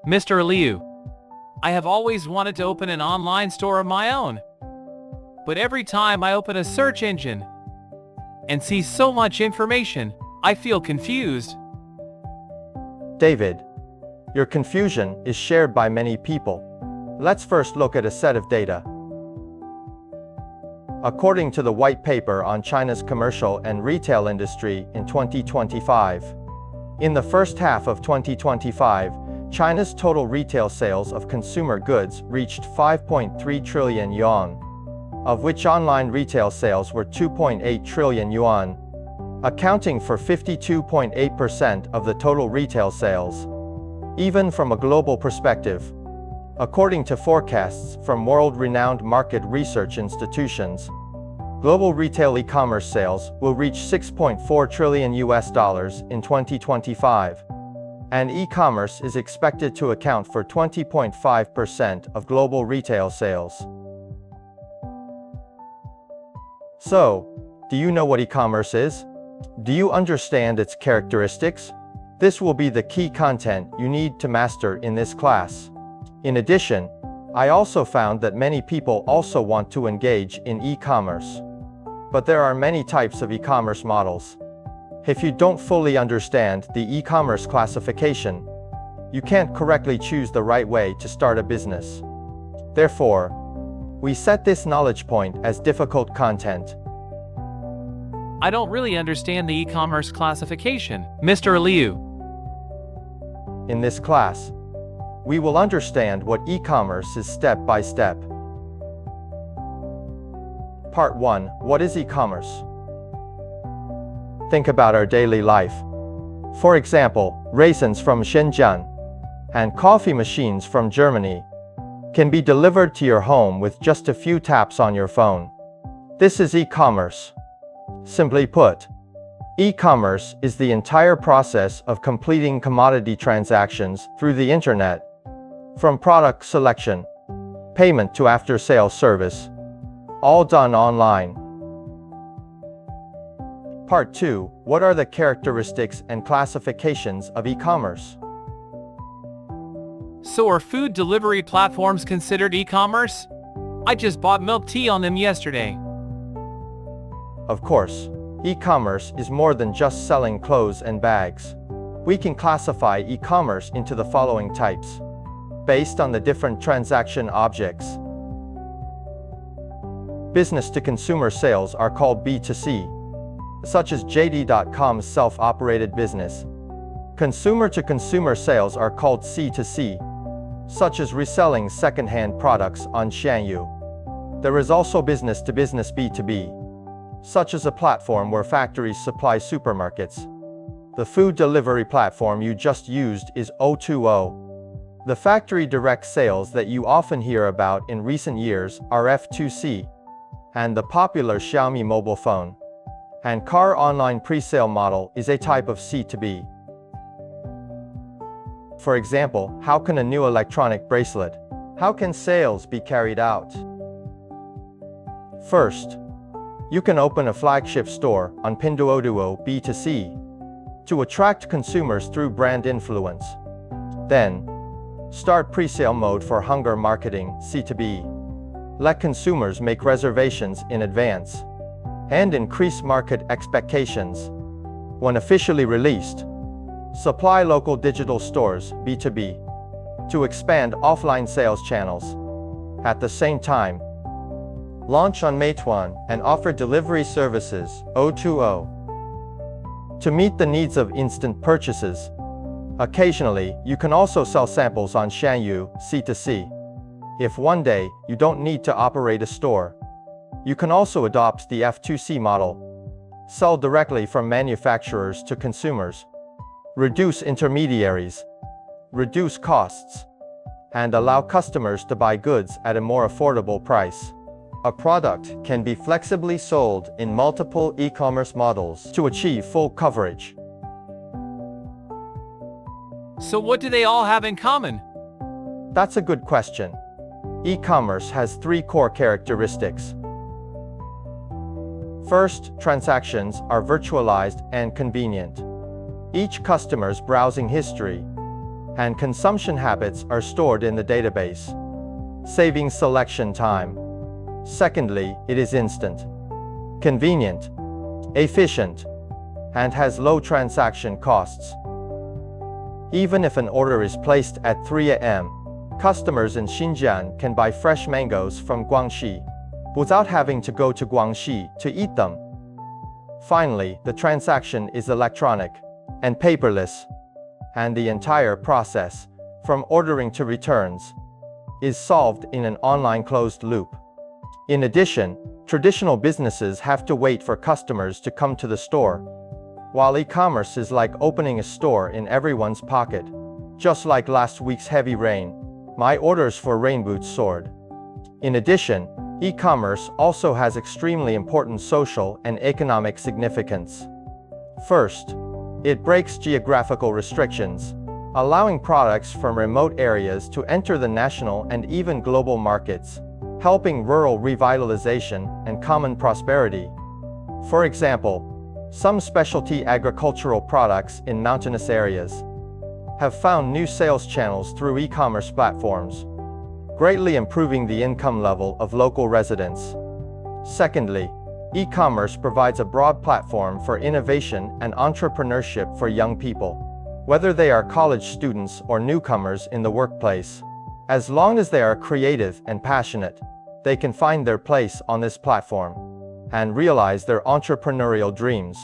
Mr. Liu, I have always wanted to open an online store of my own. But every time I open a search engine and see so much information, I feel confused. David, your confusion is shared by many people. Let's first look at a set of data. According to the White Paper on China's Commercial and Retail Industry in 2025, in the first half of 2025, China's total retail sales of consumer goods reached 5.3 trillion yuan, of which online retail sales were 2.8 trillion yuan, accounting for 52.8% of the total retail sales. Even from a global perspective, according to forecasts from world-renowned market research institutions, global retail e-commerce sales will reach $6.4 trillion in 2025, and e-commerce is expected to account for 20.5% of global retail sales. So, do you know what e-commerce is? Do you understand its characteristics? This will be the key content you need to master in this class. In addition, I also found that many people also want to engage in e-commerce. But there are many types of e-commerce models. If you don't fully understand the e-commerce classification, you can't correctly choose the right way to start a business. Therefore, we set this knowledge point as difficult content. I don't really understand the e-commerce classification, Mr. Liu. In this class, we will understand what e-commerce is step by step. Part 1. What is e-commerce? Think about our daily life. For example, raisins from Shenzhen and coffee machines from Germany can be delivered to your home with just a few taps on your phone. This is e-commerce. Simply put, e-commerce is the entire process of completing commodity transactions through the internet, from product selection, payment to after-sales service, all done online. Part 2. What are the characteristics and classifications of e-commerce? So are food delivery platforms considered e-commerce? I just bought milk tea on them yesterday. Of course, e-commerce is more than just selling clothes and bags. We can classify e-commerce into the following types, based on the different transaction objects. Business-to-consumer sales are called B2C, such as JD.com's self-operated business. Consumer-to-consumer sales are called C2C, such as reselling second-hand products on Xianyu. There is also business-to-business B2B, such as a platform where factories supply supermarkets. The food delivery platform you just used is O2O. The factory direct sales that you often hear about in recent years are F2C, and the popular Xiaomi mobile phone and car online pre-sale model is a type of C2B. For example, how can a new electronic bracelet? How can sales be carried out? First, you can open a flagship store on Pinduoduo B2C to attract consumers through brand influence. Then, start pre-sale mode for hunger marketing C2B. Let consumers make reservations in advance and increase market expectations. When officially released, supply local digital stores B2B to expand offline sales channels. At the same time, launch on Meituan and offer delivery services O2O to meet the needs of instant purchases. Occasionally, you can also sell samples on Xianyu C2C. If one day you don't need to operate a store, you can also adopt the F2C model. Sell directly from manufacturers to consumers. Reduce intermediaries. Reduce costs. And allow customers to buy goods at a more affordable price. A product can be flexibly sold in multiple e-commerce models to achieve full coverage. So what do they all have in common? That's a good question. E-commerce has three core characteristics. First, transactions are virtualized and convenient. Each customer's browsing history and consumption habits are stored in the database, saving selection time. Secondly, it is instant, convenient, efficient, and has low transaction costs. Even if an order is placed at 3 a.m., customers in Xinjiang can buy fresh mangoes from Guangxi without having to go to Guangxi to eat them. Finally, the transaction is electronic and paperless, and the entire process, from ordering to returns, is solved in an online closed loop. In addition, traditional businesses have to wait for customers to come to the store, while e-commerce is like opening a store in everyone's pocket. Just like last week's heavy rain, my orders for rain boots soared. In addition, e-commerce also has extremely important social and economic significance. First, it breaks geographical restrictions, allowing products from remote areas to enter the national and even global markets, helping rural revitalization and common prosperity. For example, some specialty agricultural products in mountainous areas have found new sales channels through e-commerce platforms, greatly improving the income level of local residents. Secondly, e-commerce provides a broad platform for innovation and entrepreneurship for young people, whether they are college students or newcomers in the workplace. As long as they are creative and passionate, they can find their place on this platform and realize their entrepreneurial dreams.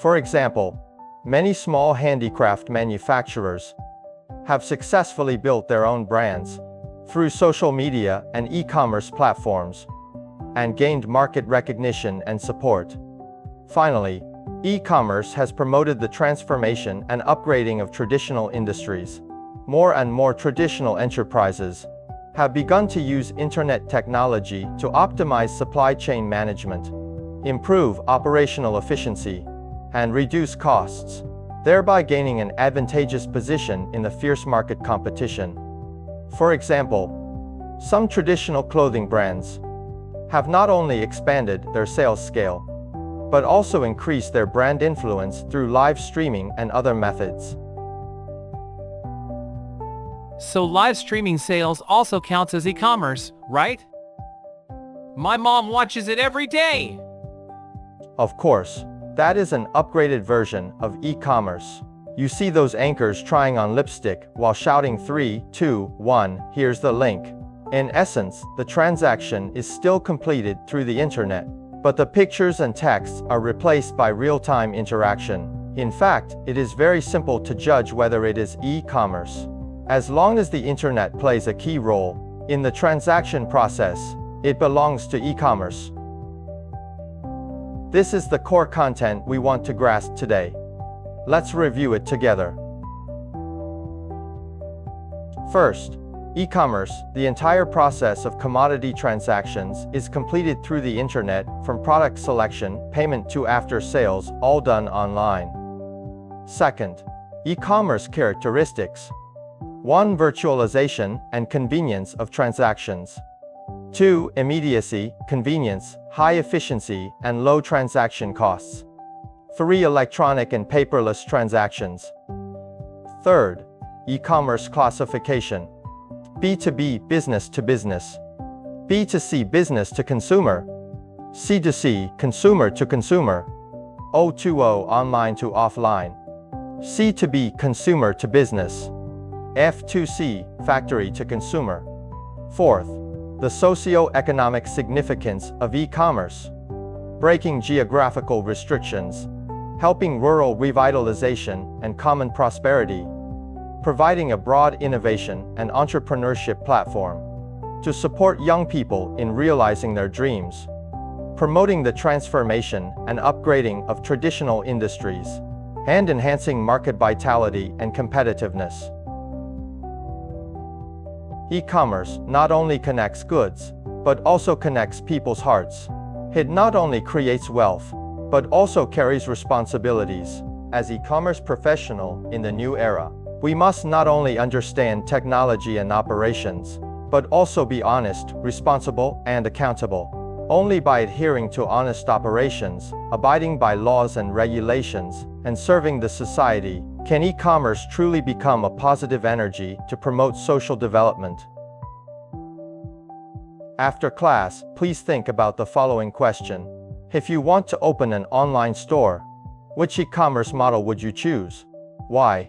For example, many small handicraft manufacturers have successfully built their own brands through social media and e-commerce platforms and gained market recognition and support. Finally, e-commerce has promoted the transformation and upgrading of traditional industries. More and more traditional enterprises have begun to use internet technology to optimize supply chain management, improve operational efficiency, and reduce costs, thereby gaining an advantageous position in the fierce market competition. For example, some traditional clothing brands have not only expanded their sales scale, but also increased their brand influence through live streaming and other methods. So live streaming sales also counts as e-commerce, right? My mom watches it every day. Of course, that is an upgraded version of e-commerce. You see those anchors trying on lipstick while shouting 3, 2, 1, here's the link. In essence, the transaction is still completed through the internet, but the pictures and texts are replaced by real-time interaction. In fact, it is very simple to judge whether it is e-commerce. As long as the internet plays a key role in the transaction process, it belongs to e-commerce. This is the core content we want to grasp today. Let's review it together. First, e-commerce, the entire process of commodity transactions, is completed through the internet, from product selection, payment to after sales, all done online. Second, e-commerce characteristics. 1. Virtualization and convenience of transactions. 2. Immediacy, convenience, high efficiency, and low transaction costs. 3. Electronic and paperless transactions. Third, e-commerce classification. B2B, business to business. B2C, business to consumer. C2C, consumer to consumer. O2O, online to offline. C2B, consumer to business. F2C, factory to consumer. Fourth, the socio-economic significance of e-commerce. Breaking geographical restrictions, helping rural revitalization and common prosperity, providing a broad innovation and entrepreneurship platform to support young people in realizing their dreams, promoting the transformation and upgrading of traditional industries, and enhancing market vitality and competitiveness. E-commerce not only connects goods, but also connects people's hearts. It not only creates wealth, but also carries responsibilities. As e-commerce professional in the new era, we must not only understand technology and operations, but also be honest, responsible, and accountable. Only by adhering to honest operations, abiding by laws and regulations, and serving the society, Can e-commerce truly become a positive energy to promote social development? After class, please think about the following question. If you want to open an online store, which e-commerce model would you choose? Why?